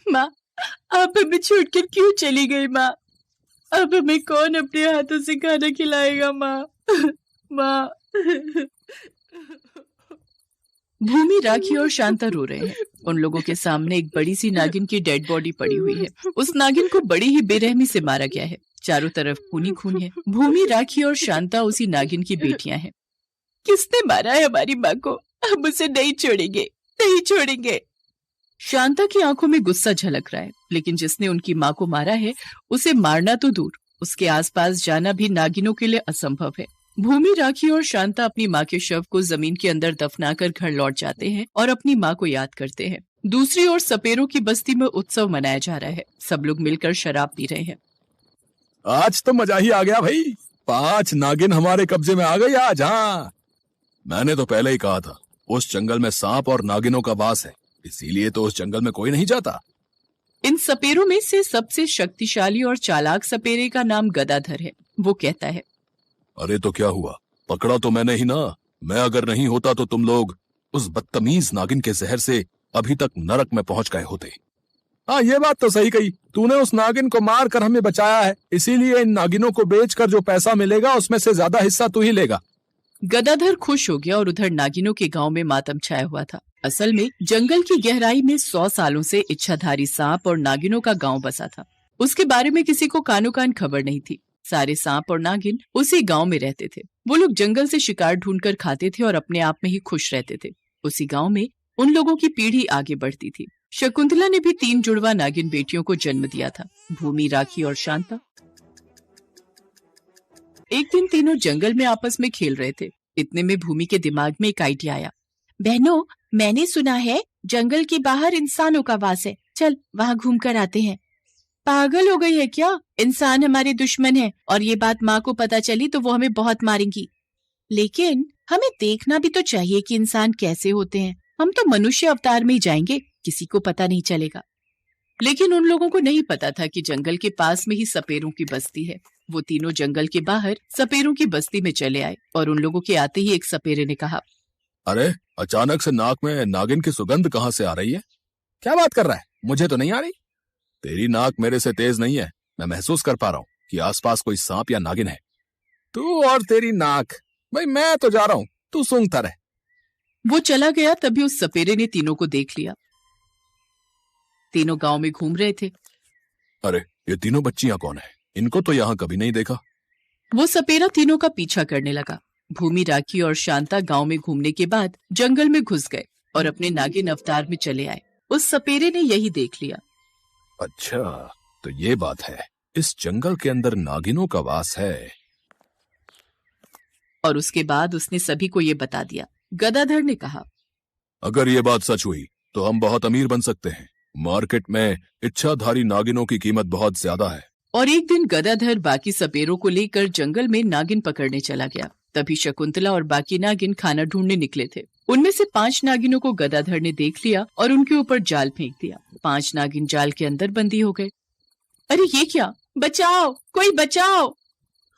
माँ, आप हमें छोड़कर क्यों चली गई माँ? अब हमें कौन अपने हाथों से खाना खिलाएगा माँ? माँ। भूमि, राखी और शांता रो रहे हैं। उन लोगों के सामने एक बड़ी सी नागिन की डेड बॉडी पड़ी हुई है। उस नागिन को बड़ी ही बेरहमी से मारा गया है। चारों तरफ खून ही खून है। भूमि, राखी और शांता उसी नागिन की बेटियां हैं। किसने मारा है हमारी माँ को? हम उसे नहीं छोड़ेंगे, नहीं छोड़ेंगे। शांता की आंखों में गुस्सा झलक रहा है, लेकिन जिसने उनकी माँ को मारा है उसे मारना तो दूर, उसके आसपास जाना भी नागिनों के लिए असंभव है। भूमि, राखी और शांता अपनी माँ के शव को जमीन के अंदर दफनाकर घर लौट जाते हैं और अपनी माँ को याद करते हैं। दूसरी ओर सपेरों की बस्ती में उत्सव मनाया जा रहा है। सब लोग मिलकर शराब पी रहे हैं। आज तो मजा ही आ गया भाई, 5 नागिन हमारे कब्जे में आ गई आज। हाँ, मैंने तो पहले ही कहा था उस जंगल में सांप और नागिनों का वास है, इसीलिए तो उस जंगल में कोई नहीं जाता। इन सपेरों में से सबसे शक्तिशाली और चालाक सपेरे का नाम गदाधर है। वो कहता है, अरे तो क्या हुआ, पकड़ा तो मैंने ही ना। मैं अगर नहीं होता तो तुम लोग उस बदतमीज नागिन के जहर से अभी तक नरक में पहुंच गए होते। हाँ, ये बात तो सही कही तूने। उस नागिन को मार कर हमें बचाया है, इसीलिए इन नागिनों को बेचकर जो पैसा मिलेगा उसमें से ज्यादा हिस्सा तू ही लेगा। गदाधर खुश हो गया और उधर नागिनों के गांव में मातम छाया हुआ था। असल में जंगल की गहराई में 100 सालों से इच्छाधारी सांप और नागिनों का गांव बसा था। उसके बारे में किसी को कानो कान खबर नहीं थी। सारे सांप और नागिन उसी गांव में रहते थे। वो लोग जंगल से शिकार ढूंढकर खाते थे और अपने आप में ही खुश रहते थे। उसी गांव में उन लोगों की पीढ़ी आगे बढ़ती थी। शकुंतला ने भी 3 जुड़वा नागिन बेटियों को जन्म दिया था, भूमि, राखी और शांता। एक दिन तीनों जंगल में आपस में खेल रहे थे। इतने में भूमि के दिमाग में एक आइडिया आया। बहनों, मैंने सुना है जंगल के बाहर इंसानों का वास है, चल वहाँ घूम कर आते हैं। पागल हो गई है क्या? इंसान हमारे दुश्मन है और ये बात माँ को पता चली तो वो हमें बहुत मारेंगी। लेकिन हमें देखना भी तो चाहिए कि इंसान कैसे होते हैं। हम तो मनुष्य अवतार में ही जाएंगे, किसी को पता नहीं चलेगा। लेकिन उन लोगों को नहीं पता था कि जंगल के पास में ही सपेरों की बस्ती है। वो तीनों जंगल के बाहर सपेरों की बस्ती में चले आए और उन लोगों के आते ही एक सपेरे ने कहा, अरे अचानक से नाक में नागिन की सुगंध कहाँ से आ रही है? क्या बात कर रहा है? मुझे तो नहीं आ रही। तेरी नाक मेरे से तेज नहीं है, मैं महसूस कर पा रहा हूँ कि आसपास कोई सांप या नागिन है। तू और तेरी नाक, भाई मैं तो जा रहा हूँ, तू सूंघता रह। वो चला गया। तभी उस सपेरे ने तीनों को देख लिया। तीनों गांव में घूम रहे थे। अरे ये तीनों बच्चियां कौन है? इनको तो यहाँ कभी नहीं देखा। वो सपेरा तीनों का पीछा करने लगा। भूमि, राखी और शांता गांव में घूमने के बाद जंगल में घुस गए और अपने नागिन अवतार में चले आए। उस सपेरे ने यही देख लिया। अच्छा, तो ये बात है, इस जंगल के अंदर नागिनों का वास है। और उसके बाद उसने सभी को ये बता दिया। गदाधर ने कहा, अगर ये बात सच हुई तो हम बहुत अमीर बन सकते हैं। मार्केट में इच्छाधारी नागिनों की कीमत बहुत ज्यादा है। और एक दिन गदाधर बाकी सपेरों को लेकर जंगल में नागिन पकड़ने चला गया। तभी शकुंतला और बाकी नागिन खाना ढूंढने निकले थे। उनमें से 5 नागिनों को गदाधर ने देख लिया और उनके ऊपर जाल फेंक दिया। 5 नागिन जाल के अंदर बंदी हो गए। अरे ये क्या? बचाओ, कोई बचाओ!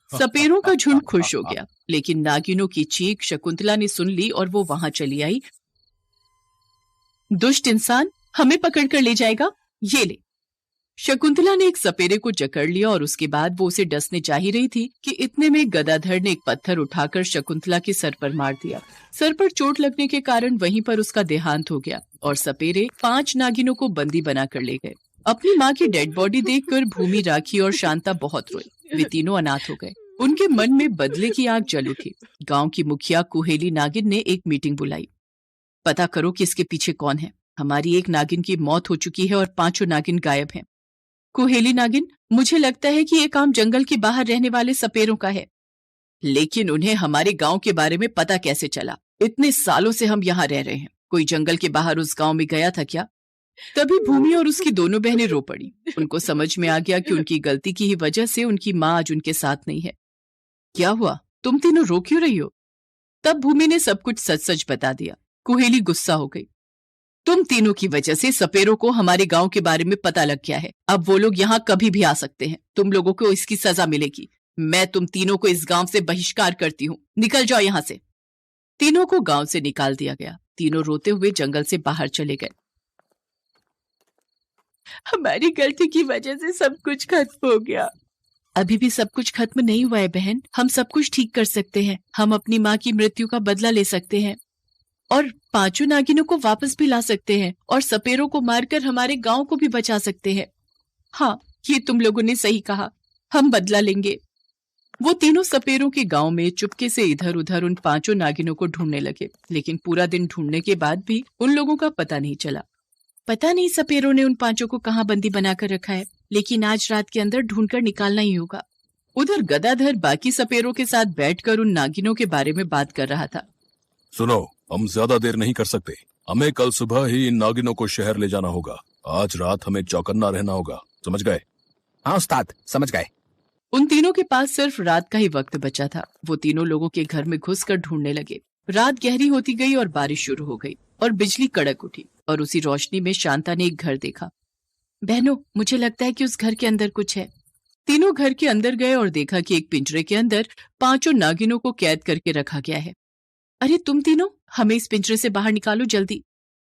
सपेरों का झुंड खुश हो गया, लेकिन नागिनों की चीख शकुंतला ने सुन ली और वो वहां चली आई। दुष्ट इंसान, हमें पकड़कर ले जाएगा, ये ले। शकुंतला ने एक सपेरे को जकड़ लिया और उसके बाद वो उसे डसने जा ही रही थी कि इतने में गदाधर ने एक पत्थर उठाकर शकुंतला के सर पर मार दिया। सर पर चोट लगने के कारण वहीं पर उसका देहांत हो गया और सपेरे 5 नागिनों को बंदी बनाकर ले गए। अपनी माँ की डेड बॉडी देखकर भूमि, राखी और शांता बहुत रोई। वे तीनों अनाथ हो गए। उनके मन में बदले की आग जल उठी। गांव की मुखिया कुहेली नागिन ने एक मीटिंग बुलाई। पता करो कि इसके पीछे कौन है। हमारी एक नागिन की मौत हो चुकी है और 5 नागिन गायब हैं। कुहेली नागिन, मुझे लगता है कि ये काम जंगल के बाहर रहने वाले सपेरों का है। लेकिन उन्हें हमारे गांव के बारे में पता कैसे चला? इतने सालों से हम यहाँ रह रहे हैं। कोई जंगल के बाहर उस गांव में गया था क्या? तभी भूमि और उसकी दोनों बहनें रो पड़ी। उनको समझ में आ गया कि उनकी गलती की ही वजह से उनकी माँ आज उनके साथ नहीं है। क्या हुआ? तुम तीनों रो क्यों रही हो? तब भूमि ने सब कुछ सच सच बता दिया। कुहेली गुस्सा हो गई। तुम तीनों की वजह से सपेरों को हमारे गांव के बारे में पता लग गया है। अब वो लोग यहाँ कभी भी आ सकते हैं। तुम लोगों को इसकी सजा मिलेगी। मैं तुम तीनों को इस गांव से बहिष्कार करती हूँ। निकल जाओ यहाँ से। तीनों को गांव से निकाल दिया गया। तीनों रोते हुए जंगल से बाहर चले गए। हमारी गलती की वजह से सब कुछ खत्म हो गया। अभी भी सब कुछ खत्म नहीं हुआ है बहन, हम सब कुछ ठीक कर सकते हैं। हम अपनी माँ की मृत्यु का बदला ले सकते हैं और पांचों नागिनों को वापस भी ला सकते हैं और सपेरों को मारकर हमारे गांव को भी बचा सकते हैं। हाँ, ये तुम लोगों ने सही कहा, हम बदला लेंगे। वो तीनों सपेरों के गांव में चुपके से इधर उधर उन पांचों नागिनों को ढूंढने लगे, लेकिन पूरा दिन ढूंढने के बाद भी उन लोगों का पता नहीं चला। पता नहीं सपेरों ने उन पांचों को कहाँ बंदी बनाकर रखा है, लेकिन आज रात के अंदर ढूंढकर निकालना ही होगा। उधर गदाधर बाकी सपेरों के साथ बैठकर उन नागिनों के बारे में बात कर रहा था। सुनो, हम ज्यादा देर नहीं कर सकते। हमें कल सुबह ही इन नागिनों को शहर ले जाना होगा। आज रात हमें चौकन्ना रहना होगा, समझ गए? हाँ उस्ताद, समझ गए। उन तीनों के पास सिर्फ रात का ही वक्त बचा था। वो तीनों लोगों के घर में घुसकर ढूंढने लगे। रात गहरी होती गई और बारिश शुरू हो गई और बिजली कड़क उठी और उसी रोशनी में शांता ने एक घर देखा। बहनों, मुझे लगता है कि उस घर के अंदर कुछ है। तीनों घर के अंदर गए और देखा कि एक पिंजरे के अंदर पांचों नागिनों को कैद करके रखा गया है। अरे तुम तीनों, हमें इस पिंजरे से बाहर निकालो जल्दी।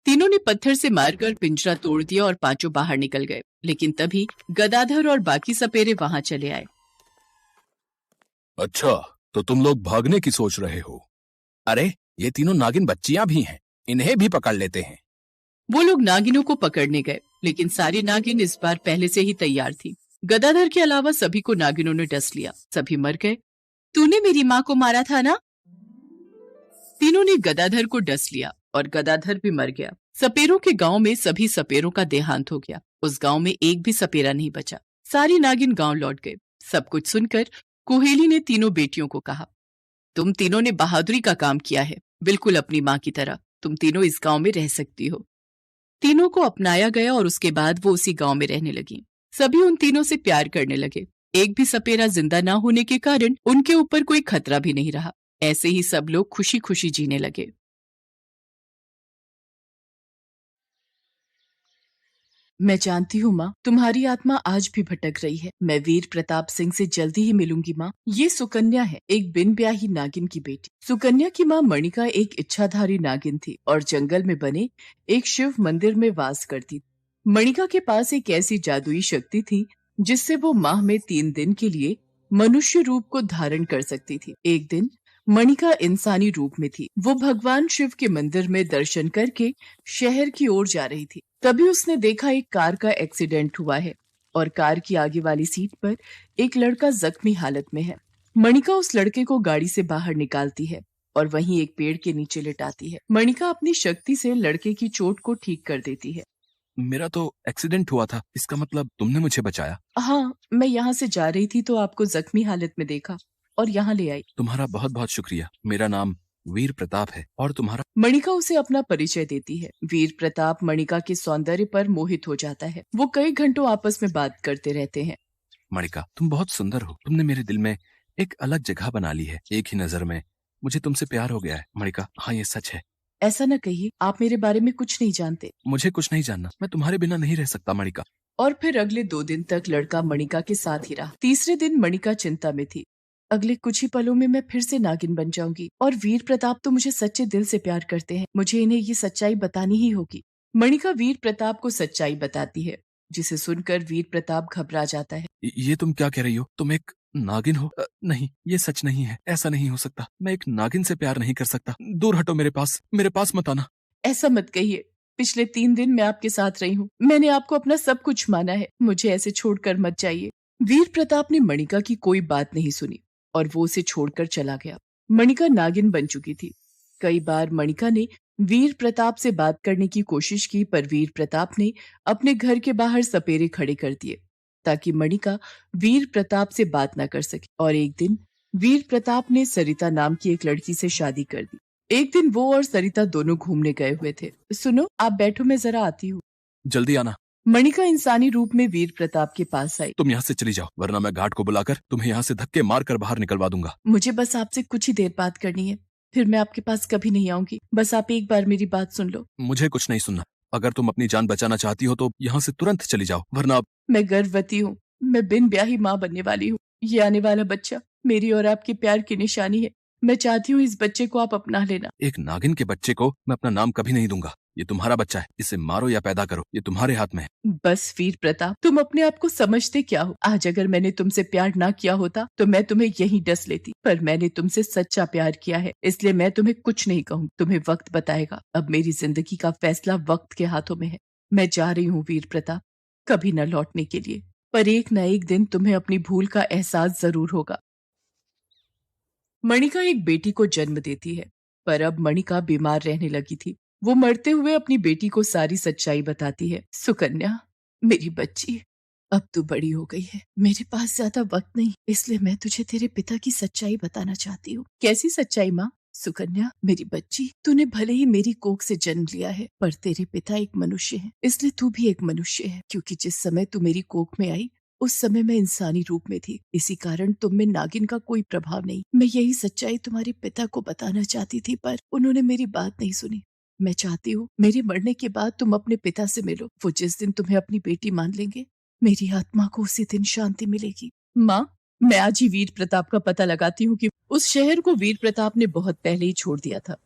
तीनों ने पत्थर से मारकर पिंजरा तोड़ दिया और पांचों बाहर निकल गए, लेकिन तभी गदाधर और बाकी सपेरे वहां चले आए। अच्छा, तो तुम लोग भागने की सोच रहे हो? अरे ये तीनों नागिन बच्चियां भी हैं, इन्हें भी पकड़ लेते हैं। वो लोग नागिनों को पकड़ने गए, लेकिन सारी नागिन इस बार पहले से ही तैयार थी। गदाधर के अलावा सभी को नागिनों ने डस लिया, सभी मर गए। तूने मेरी माँ को मारा था ना? तीनों ने गदाधर को डस लिया और गदाधर भी मर गया। सपेरों के गांव में सभी सपेरों का देहांत हो गया। उस गांव में एक भी सपेरा नहीं बचा। सारी नागिन गांव लौट गए। सब कुछ सुनकर कुहेली ने तीनों बेटियों को कहा, तुम तीनों ने बहादुरी का काम किया है, बिल्कुल अपनी माँ की तरह। तुम तीनों इस गांव में रह सकती हो। तीनों को अपनाया गया और उसके बाद वो उसी गांव में रहने लगी। सभी उन तीनों से प्यार करने लगे। एक भी सपेरा जिंदा ना होने के कारण उनके ऊपर कोई खतरा भी नहीं रहा। ऐसे ही सब लोग खुशी खुशी जीने लगे। मैं जानती हूँ माँ, तुम्हारी आत्मा आज भी भटक रही है। मैं वीर प्रताप सिंह से जल्दी ही मिलूंगी माँ। ये सुकन्या है, एक बिन ब्याही नागिन की बेटी। सुकन्या की माँ मणिका एक इच्छाधारी नागिन थी और जंगल में बने एक शिव मंदिर में वास करती थी। मणिका के पास एक ऐसी जादुई शक्ति थी जिससे वो माह में 3 दिन के लिए मनुष्य रूप को धारण कर सकती थी। एक दिन मणिका इंसानी रूप में थी। वो भगवान शिव के मंदिर में दर्शन करके शहर की ओर जा रही थी। तभी उसने देखा एक कार का एक्सीडेंट हुआ है और कार की आगे वाली सीट पर एक लड़का जख्मी हालत में है। मणिका उस लड़के को गाड़ी से बाहर निकालती है और वहीं एक पेड़ के नीचे लिटाती है। मणिका अपनी शक्ति से लड़के की चोट को ठीक कर देती है। मेरा तो एक्सीडेंट हुआ था, इसका मतलब तुमने मुझे बचाया? हाँ, मैं यहाँ से जा रही थी तो आपको जख्मी हालत में देखा और यहाँ ले आई। तुम्हारा बहुत बहुत शुक्रिया। मेरा नाम वीर प्रताप है और तुम्हारा? मणिका उसे अपना परिचय देती है। वीर प्रताप मणिका के सौंदर्य पर मोहित हो जाता है। वो कई घंटों आपस में बात करते रहते हैं। मणिका, तुम बहुत सुंदर हो। तुमने मेरे दिल में एक अलग जगह बना ली है। एक ही नजर में मुझे तुमसे प्यार हो गया है। मणिका, हाँ ये सच है। ऐसा न कहिए, आप मेरे बारे में कुछ नहीं जानते। मुझे कुछ नहीं जानना, मैं तुम्हारे बिना नहीं रह सकता मणिका। और फिर अगले 2 दिन तक लड़का मणिका के साथ ही रहा। तीसरे दिन मणिका चिंता में थी। अगले कुछ ही पलों में मैं फिर से नागिन बन जाऊंगी और वीर प्रताप तो मुझे सच्चे दिल से प्यार करते हैं। मुझे इन्हें ये सच्चाई बतानी ही होगी। मणिका वीर प्रताप को सच्चाई बताती है, जिसे सुनकर वीर प्रताप घबरा जाता है। ये तुम क्या कह रही हो? तुम एक नागिन हो? नहीं, ये सच नहीं है। ऐसा नहीं हो सकता। मैं एक नागिन से प्यार नहीं कर सकता। दूर हटो, मेरे पास मत आना। ऐसा मत कहिए। पिछले 3 दिन मैं आपके साथ रही हूँ। मैंने आपको अपना सब कुछ माना है। मुझे ऐसे छोड़कर मत जाइए। वीर प्रताप ने मणिका की कोई बात नहीं सुनी और वो उसे छोड़कर चला गया। मणिका नागिन बन चुकी थी। कई बार मणिका ने वीर प्रताप से बात करने की कोशिश की, पर वीर प्रताप ने अपने घर के बाहर सपेरे खड़े कर दिए ताकि मणिका वीर प्रताप से बात न कर सके। और एक दिन वीर प्रताप ने सरिता नाम की एक लड़की से शादी कर दी। एक दिन वो और सरिता दोनों घूमने गए हुए थे। सुनो, आप बैठो, मैं जरा आती हूँ। जल्दी आना। मणिका इंसानी रूप में वीर प्रताप के पास आई। तुम यहाँ से चली जाओ, वरना मैं घाट को बुलाकर तुम्हें यहाँ से धक्के मारकर बाहर निकलवा दूंगा। मुझे बस आपसे कुछ ही देर बात करनी है, फिर मैं आपके पास कभी नहीं आऊंगी। बस आप एक बार मेरी बात सुन लो। मुझे कुछ नहीं सुनना। अगर तुम अपनी जान बचाना चाहती हो तो यहाँ से तुरंत चली जाओ, वरना मैं गर्भवती हूँ। मैं बिन ब्याही माँ बनने वाली हूँ। ये आने वाला बच्चा मेरी और आपके प्यार की निशानी है। मैं चाहती हूँ इस बच्चे को आप अपना लेना। एक नागिन के बच्चे को मैं अपना नाम कभी नहीं दूंगा। ये तुम्हारा बच्चा है, इसे मारो या पैदा करो, ये तुम्हारे हाथ में है। बस वीर प्रताप, तुम अपने आप को समझते क्या हो? आज अगर मैंने तुमसे प्यार ना किया होता तो मैं तुम्हें यहीं डस लेती, पर मैंने तुमसे सच्चा प्यार किया है, इसलिए मैं तुम्हें कुछ नहीं कहूँ। तुम्हें वक्त बताएगा। अब मेरी जिंदगी का फैसला वक्त के हाथों में है। मैं जा रही हूँ वीर प्रताप, कभी न लौटने के लिए, पर एक न एक दिन तुम्हें अपनी भूल का एहसास जरूर होगा। मणिका एक बेटी को जन्म देती है, पर अब मणिका बीमार रहने लगी थी। वो मरते हुए अपनी बेटी को सारी सच्चाई बताती है। सुकन्या, मेरी बच्ची, अब तू बड़ी हो गई है, मेरे पास ज्यादा वक्त नहीं, इसलिए मैं तुझे तेरे पिता की सच्चाई बताना चाहती हूँ। कैसी सच्चाई माँ? सुकन्या, मेरी बच्ची, तूने भले ही मेरी कोख से जन्म लिया है, पर तेरे पिता एक मनुष्य है, इसलिए तू भी एक मनुष्य है। क्योंकि जिस समय तू मेरी कोख में आई उस समय मैं इंसानी रूप में थी, इसी कारण तुम में नागिन का कोई प्रभाव नहीं। मैं यही सच्चाई तुम्हारे पिता को बताना चाहती थी, पर उन्होंने मेरी बात नहीं सुनी। मैं चाहती हूँ मेरे मरने के बाद तुम अपने पिता से मिलो। वो जिस दिन तुम्हें अपनी बेटी मान लेंगे, मेरी आत्मा को उसी दिन शांति मिलेगी। माँ, मैं आज ही वीर प्रताप का पता लगाती हूँ कि उस शहर को वीर प्रताप ने बहुत पहले ही छोड़ दिया था।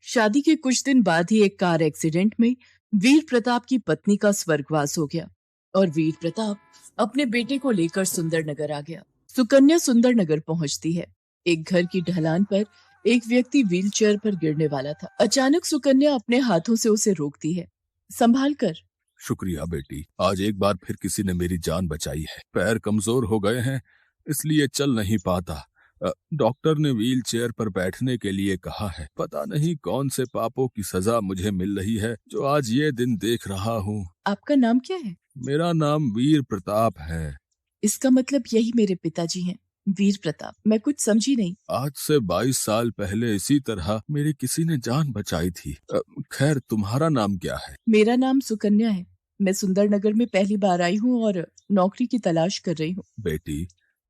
शादी के कुछ दिन बाद ही एक कार एक्सीडेंट में वीर प्रताप की पत्नी का स्वर्गवास हो गया और वीर प्रताप अपने बेटे को लेकर सुंदरनगर आ गया। सुकन्या सुंदरनगर पहुंचती है। एक घर की ढलान पर एक व्यक्ति व्हीलचेयर पर गिरने वाला था। अचानक सुकन्या अपने हाथों से उसे रोकती है। संभाल कर। शुक्रिया बेटी, आज एक बार फिर किसी ने मेरी जान बचाई है। पैर कमजोर हो गए हैं, इसलिए चल नहीं पाता। डॉक्टर ने व्हील चेयर पर बैठने के लिए कहा है। पता नहीं कौन से पापों की सजा मुझे मिल रही है जो आज ये दिन देख रहा हूँ। आपका नाम क्या है? मेरा नाम वीर प्रताप है। इसका मतलब यही मेरे पिताजी हैं, वीर प्रताप। मैं कुछ समझी नहीं। आज से 22 साल पहले इसी तरह मेरी किसी ने जान बचाई थी। खैर, तुम्हारा नाम क्या है? मेरा नाम सुकन्या है। मैं सुंदरनगर में पहली बार आई हूँ और नौकरी की तलाश कर रही हूँ। बेटी,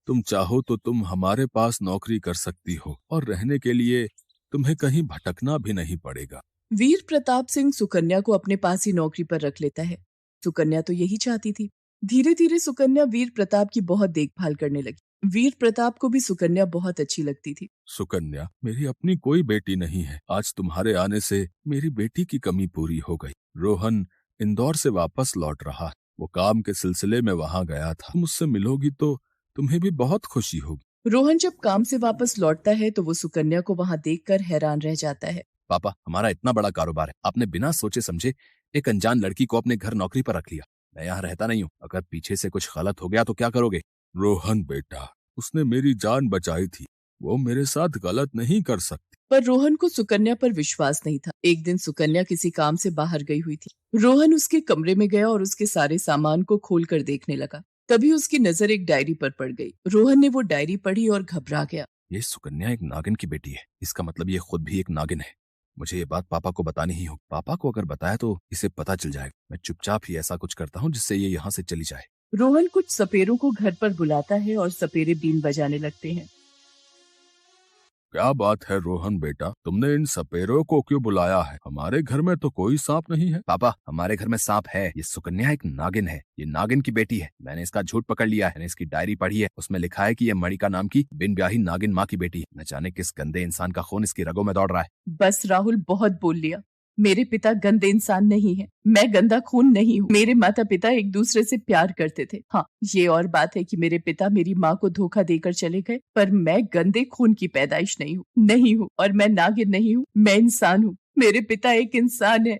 तुम चाहो तो तुम हमारे पास नौकरी कर सकती हो और रहने के लिए तुम्हें कहीं भटकना भी नहीं पड़ेगा। वीर प्रताप सिंह सुकन्या को अपने पास ही नौकरी पर रख लेता है। सुकन्या तो यही चाहती थी। धीरे धीरे सुकन्या वीर प्रताप की बहुत देखभाल करने लगी। वीर प्रताप को भी सुकन्या बहुत अच्छी लगती थी। सुकन्या, मेरी अपनी कोई बेटी नहीं है। आज तुम्हारे आने से मेरी बेटी की कमी पूरी हो गई। रोहन इंदौर से वापस लौट रहा है। वो काम के सिलसिले में वहाँ गया था। मुझसे मिलोगी तो तुम्हें भी बहुत खुशी होगी। रोहन जब काम से वापस लौटता है तो वो सुकन्या को वहाँ देखकर हैरान रह जाता है। पापा, हमारा इतना बड़ा कारोबार है, आपने बिना सोचे समझे एक अनजान लड़की को अपने घर नौकरी पर रख लिया। मैं यहाँ रहता नहीं हूँ, अगर पीछे से कुछ गलत हो गया तो क्या करोगे? रोहन बेटा, उसने मेरी जान बचाई थी, वो मेरे साथ गलत नहीं कर सकती। पर रोहन को सुकन्या पर विश्वास नहीं था। एक दिन सुकन्या किसी काम से बाहर गई हुई थी। रोहन उसके कमरे में गया और उसके सारे सामान को खोलकर देखने लगा। तभी उसकी नजर एक डायरी पर पड़ गई। रोहन ने वो डायरी पढ़ी और घबरा गया। ये सुकन्या एक नागिन की बेटी है, इसका मतलब ये खुद भी एक नागिन है। मुझे ये बात पापा को बतानी ही होगी। पापा को अगर बताया तो इसे पता चल जाएगा। मैं चुपचाप ही ऐसा कुछ करता हूँ जिससे ये यहाँ से चली जाए। रोहन कुछ सपेरों को घर पर बुलाता है और सपेरे बीन बजाने लगते हैं। क्या बात है रोहन बेटा, तुमने इन सपेरों को क्यों बुलाया है? हमारे घर में तो कोई सांप नहीं है। पापा, हमारे घर में सांप है। ये सुकन्या एक नागिन है, ये नागिन की बेटी है। मैंने इसका झूठ पकड़ लिया है। मैंने इसकी डायरी पढ़ी है, उसमें लिखा है कि ये मणिका नाम की बिन ब्याही नागिन माँ की बेटी है। न जाने किस गंदे इंसान का खून इसकी रगों में दौड़ रहा है। बस राहुल, बहुत बोल लिया। मेरे पिता गंदे इंसान नहीं है, मैं गंदा खून नहीं हूँ। मेरे माता पिता एक दूसरे से प्यार करते थे। हाँ, ये और बात है कि मेरे पिता मेरी माँ को धोखा देकर चले गए, पर मैं गंदे खून की पैदाइश नहीं हूँ और मैं नागिन नहीं हूँ। मैं इंसान हूँ। मेरे पिता एक इंसान है।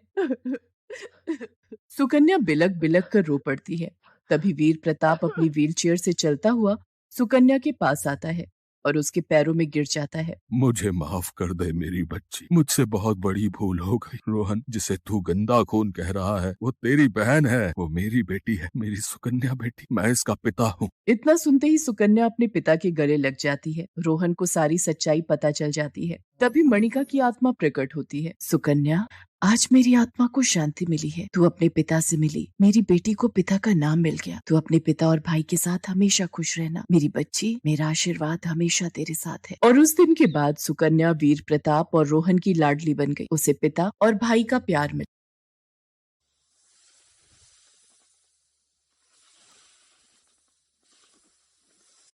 सुकन्या बिलक बिलक कर रो पड़ती है। तभी वीर प्रताप अपनी व्हीलचेयर से चलता हुआ सुकन्या के पास आता है और उसके पैरों में गिर जाता है। मुझे माफ कर दे मेरी बच्ची, मुझसे बहुत बड़ी भूल हो गई। रोहन, जिसे तू गंदा खून कह रहा है वो तेरी बहन है, वो मेरी बेटी है, मेरी सुकन्या बेटी। मैं इसका पिता हूँ। इतना सुनते ही सुकन्या अपने पिता के गले लग जाती है। रोहन को सारी सच्चाई पता चल जाती है। तभी मणिका की आत्मा प्रकट होती है। सुकन्या, आज मेरी आत्मा को शांति मिली है। तू अपने पिता से मिली, मेरी बेटी को पिता का नाम मिल गया। तू अपने पिता और भाई के साथ हमेशा खुश रहना मेरी बच्ची। मेरा आशीर्वाद हमेशा तेरे साथ है। और उस दिन के बाद सुकन्या वीर प्रताप और रोहन की लाडली बन गई। उसे पिता और भाई का प्यार मिला।